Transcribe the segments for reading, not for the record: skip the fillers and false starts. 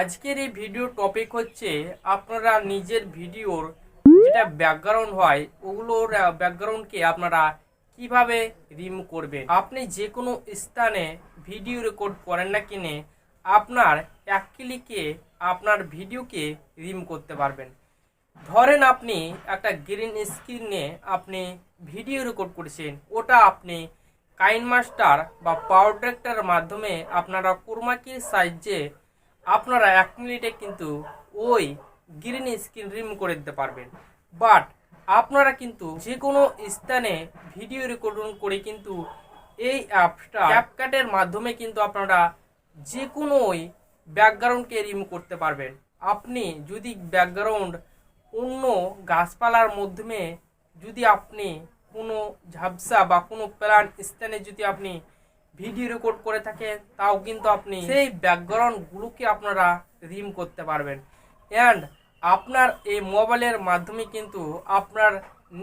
আজকের এই video topic হচ্ছে আপনারা নিজের ভিডিওর যেটা ব্যাকগ্রাউন্ড হয় ওগুলোর ব্যাকগ্রাউন্ডকে আপনারা কিভাবে রিমুভ করবেন। আপনি যে কোনো স্থানে ভিডিও রেকর্ড করেন না কিনে আপনার এক ক্লিকে আপনার ভিডিওকে রিমুভ করতে পারবেন। ধরেন আপনি একটা গ্রিন স্ক্রিনে আপনি ভিডিও রেকর্ড করেছেন, ওটা আপনি কাইন মাস্টার বা পাওয়ার ডিরেক্টরের মাধ্যমে আপনারা ক্রোমাকির সাহায্যে আপনারা 1 মিনিটে কিন্তু ওই গ্রিন স্ক্রিন রিমুভ করে দিতে পারবেন। বাট আপনারা কিন্তু যে কোনো স্থানে ভিডিও রেকর্ডিং করে কিন্তু এই অ্যাপটা ক্যাপকাটের মাধ্যমে কিন্তু আপনারা যে কোনো ব্যাকগ্রাউন্ডকে রিমুভ করতে পারবেন। আপনি যদি ব্যাকগ্রাউন্ড অন্য গাছপালার মাধ্যমে যদি আপনি কোনো ঝাপসা বা কোনো প্ল্যান স্থানে যদি আপনি ভিডিও রেকর্ড করে থাকেন তাও কিন্তু আপনি সেই ব্যাকগ্রাউন্ডগুলোকে আপনারা রিমুভ করতে পারবেন। অ্যান্ড আপনার এই মোবাইলের মাধ্যমে কিন্তু আপনার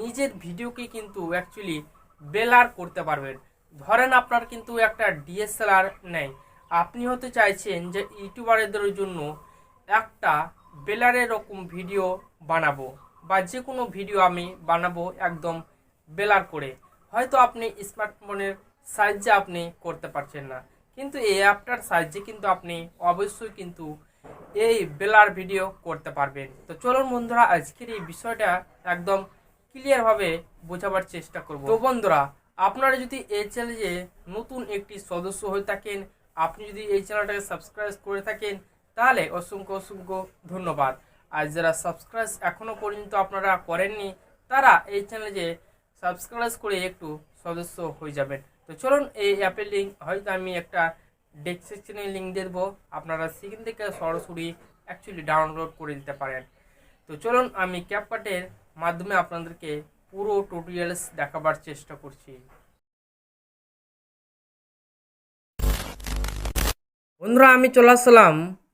নিজের ভিডিওকে কিন্তু অ্যাকচুয়ালি ব্লার করতে পারবেন। ধরেন আপনার কিন্তু একটা ডিএসএলআর নেই, আপনি হতে চাইছেন যে ইউটিউবারদের জন্য একটা ব্লারের রকম ভিডিও বানাবো বা যে কোনো ভিডিও আমি বানাবো একদম ব্লার করে, হয়তো আপনি স্মার্টফোনের সাহায্যে আপনি করতে পারছেন না, কিন্তু এই অ্যাপটার সাহায্যে কিন্তু আপনি অবশ্যই কিন্তু এই ব্লার ভিডিও করতে পারবেন। তো চলুন বন্ধুরা, আজকের এই বিষয়টা একদম ক্লিয়ারভাবে বোঝাবার চেষ্টা করব। তো বন্ধুরা, আপনারা যদি এই চ্যানেলে নতুন একটি সদস্য হয়ে থাকেন, আপনি যদি এই চ্যানেলটাকে সাবস্ক্রাইব করে থাকেন তাহলে অসংখ্য অসংখ্য ধন্যবাদ। আর যারা সাবস্ক্রাইব এখনও পর্যন্ত আপনারা করেননি তারা এই চ্যানেলে সাবস্ক্রাইব করে একটু সদস্য হয়ে যাবেন। তো চলুন, এই অ্যাপের লিঙ্ক হয়তো আমি একটা ডেসক্রিপশনে লিঙ্ক দিয়ে দেবো, আপনারা সেখান থেকে সরাসরি অ্যাকচুয়ালি ডাউনলোড করে দিতে পারেন। তো চলুন, আমি ক্যাপকাটের মাধ্যমে আপনাদেরকে পুরো টিউটোরিয়ালস দেখাবার চেষ্টা করছি। বন্ধুরা, আমি চলে আসলাম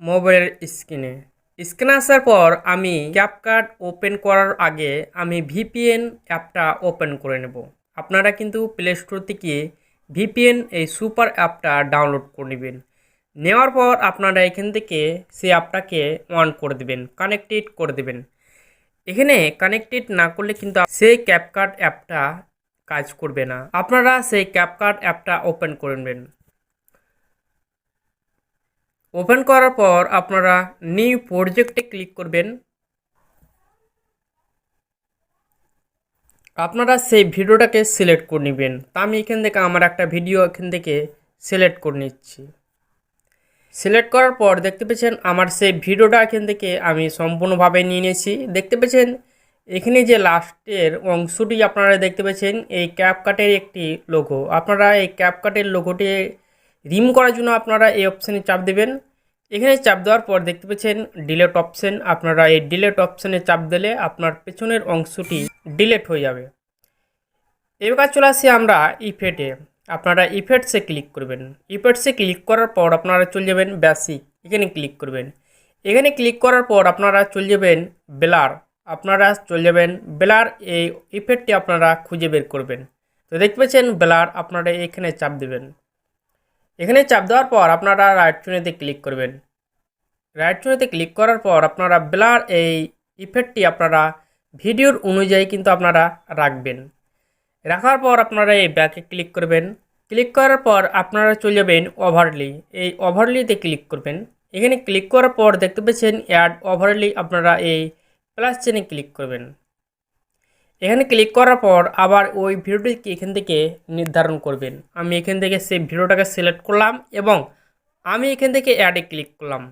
মোবাইলের স্ক্রিনে আসার পর আমি ক্যাপকাট ওপেন করার আগে আমি ভিপিএন অ্যাপটা ওপেন করে নেব। আপনারা কিন্তু প্লে স্টোর থেকে ভিপিএন এই সুপার অ্যাপটা ডাউনলোড করে নেবেন। নেওয়ার পর আপনারা এখান থেকে সেই অ্যাপটাকে অন করে দেবেন, কানেক্টেড করে দেবেন। এখানে কানেক্টেড না করলে কিন্তু সেই ক্যাপকাট অ্যাপটা কাজ করবে না। আপনারা সেই ক্যাপকাট অ্যাপটা ওপেন করে নেবেন। ওপেন করার পর আপনারা নিউ প্রজেক্টে ক্লিক করবেন। আপনারা সেই ভিডিওটাকে সিলেক্ট করে নেবেন। তা আমি এখান থেকে আমার একটা ভিডিও এখান থেকে সিলেক্ট করে নিচ্ছি। সিলেক্ট করার পর দেখতে পেয়েছেন আমার সেই ভিডিওটা এখান থেকে আমি সম্পূর্ণভাবে নিয়ে নিয়েছি। দেখতে পেয়েছেন এখানে যে লাস্টের অংশটি আপনারা দেখতে পেয়েছেন এই ক্যাপকাটের একটি লোগো। আপনারা এই ক্যাপকাটের লোগোটি রিমুভ করার জন্য আপনারা এই অপশানে চাপ দেবেন। এখানে চাপ দেওয়ার পর দেখতে পাচ্ছেন ডিলেট অপশান। আপনারা এই ডিলেট অপশানে চাপ দিলে আপনার পেছনের অংশটি ডিলেট হয়ে যাবে। এবার চলে আসি আমরা ইফেক্টে। আপনারা ইফেক্টসে ক্লিক করবেন। ইফেক্টসে ক্লিক করার পর আপনারা চলে যাবেন বেসিক, এখানে ক্লিক করবেন। এখানে ক্লিক করার পর আপনারা চলে যাবেন ব্লার। আপনারা চলে যাবেন ব্লার, এই ইফেক্টটি আপনারা খুঁজে বের করবেন। তো দেখতে পাচ্ছেন ব্লার, আপনারা এখানে চাপ দেবেন। এখানে চাপ দেওয়ার পর আপনারা রাইট চুনেতে ক্লিক করবেন। রাইট চুনেতে ক্লিক করার পর আপনারা ব্লার এই ইফেক্টটি আপনারা ভিডিওর অনুযায়ী কিন্তু আপনারা রাখবেন। রাখার পর আপনারা এই ব্যাকে ক্লিক করবেন। ক্লিক করার পর আপনারা চলে যাবেন ওভারলি, এই ওভারলিতে ক্লিক করবেন। এখানে ক্লিক করার পর দেখতে পাচ্ছেন অ্যাড ওভারলি, আপনারা এই প্লাস চিহ্নে ক্লিক করবেন। এখানে ক্লিক করার পর আবার ওই ভিডিওটিকে এখান থেকে নির্ধারণ করবেন। আমি এখান থেকে সেই ভিডিওটাকে সিলেক্ট করলাম এবং আমি এখান থেকে অ্যাডে ক্লিক করলাম।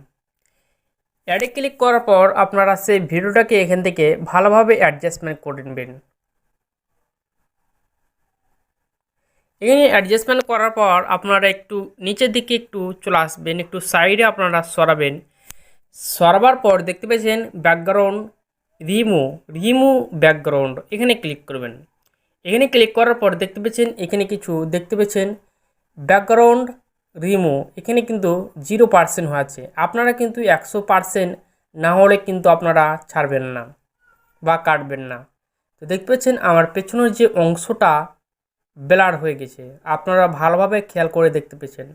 অ্যাডে ক্লিক করার পর আপনারা সেই ভিডিওটাকে এখান থেকে ভালোভাবে অ্যাডজাস্টমেন্ট করে নেবেন। এখানে অ্যাডজাস্টমেন্ট করার পর আপনারা একটু নিচের দিকে একটু চলে আসবেন, একটু সাইডে আপনারা সরাবেন। সরাবার পর দেখতে পেয়েছেন ব্যাকগ্রাউন্ড রিমুভ ব্যাকগ্রাউন্ড, এখানে ক্লিক করবেন। এখানে ক্লিক করার পর দেখতে পেয়েছেন এখানে কিছু দেখতে পেয়েছেন ব্যাকগ্রাউন্ড রিমুভ, এখানে কিন্তু 0% হয়ে আছে। আপনারা কিন্তু 100% না হলে কিন্তু আপনারা ছাড়বেন না বা কাটবেন না। তো দেখতে পাচ্ছেন আমার পেছনের যে অংশটা ব্লার হয়ে গেছে, আপনারা ভালোভাবে খেয়াল করে দেখতে পেয়েছেন।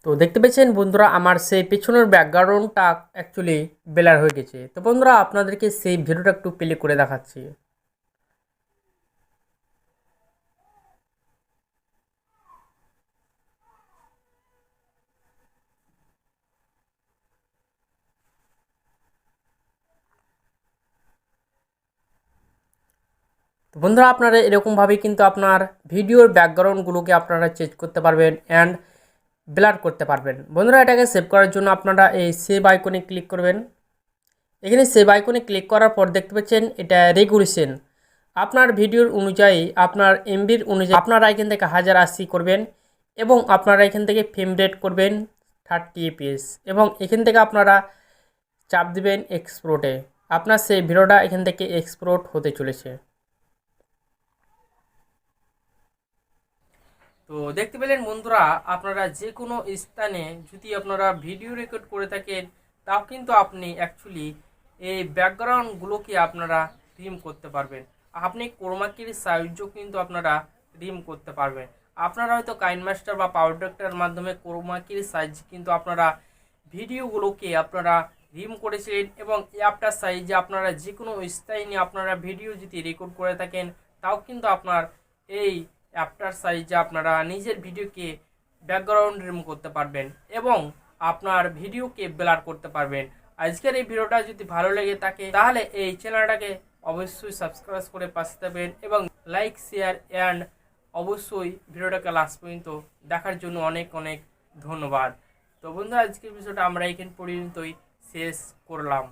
তো দেখতে পেয়েছেন বন্ধুরা, আমার সেই পেছনের ব্যাকগ্রাউন্ডটা অ্যাকচুয়ালি ব্লার হয়ে গেছে। তো বন্ধুরা, আপনাদেরকে সেই ভিডিওটা একটু প্লে করে দেখাচ্ছি। তো বন্ধুরা, আপনারা এরকমভাবেই কিন্তু আপনার ভিডিওর ব্যাকগ্রাউন্ডগুলোকে আপনারা চেঞ্জ করতে পারবেন অ্যান্ড ব্লার করতে পারবেন। বন্ধুরা, এটাকে সেভ করার জন্য আপনারা এই সেভ আইকনে ক্লিক করবেন। এখানে সেভ আইকনে ক্লিক করার পর দেখতে পাচ্ছেন এটা রেগুলেশন। আপনার ভিডিওর অনুযায়ী, আপনার এমবির অনুযায়ী আপনারা এখান থেকে 1080 করবেন এবং আপনারা এখান থেকে ফ্রেম রেট করবেন 30 fps এবং এখান থেকে আপনারা চাপ দিবেন এক্সপোর্টে। আপনার সেই ভিডিওটা এখান থেকে এক্সপোর্ট হতে চলেছে। তো দেখতে পেলেন বন্ধুরা, আপনারা যে কোনো স্থানে যদি আপনারা ভিডিও রেকর্ড করে থাকেন, তাও কিন্তু আপনি অ্যাকচুয়ালি এই ব্যাকগ্রাউন্ডগুলোকে আপনারা রিম করতে পারবেন। আপনি ক্রোমাকির সাহায্য কিন্তু আপনারা রিম করতে পারবেন। আপনারা হয়তো কাইনমাস্টার বা পাওয়ার ডিরেক্টরের মাধ্যমে ক্রোমাকির সাহায্যে কিন্তু আপনারা ভিডিওগুলোকে আপনারা রিম করেছিলেন এবং অ্যাপটার সাহায্যে আপনারা যে কোনো স্থানে আপনারা ভিডিও যদি রেকর্ড করে থাকেন, তাও কিন্তু আপনার এই অ্যাপটার সাহায্যে আপনারা নিজের ভিডিওকে ব্যাকগ্রাউন্ড রিমুভ করতে পারবেন এবং আপনার ভিডিওকে ব্লার করতে পারবেন। আজকের এই ভিডিওটা যদি ভালো লেগে থাকে তাহলে এই চ্যানেলটাকে অবশ্যই সাবস্ক্রাইব করে পাশে থাকবেন এবং লাইক, শেয়ার অ্যান্ড অবশ্যই ভিডিওটাকে লাস্ট পর্যন্ত দেখার জন্য অনেক অনেক ধন্যবাদ। তো বন্ধুরা, আজকের বিষয়টা আমরা এখানে পর্যন্তই শেষ করলাম।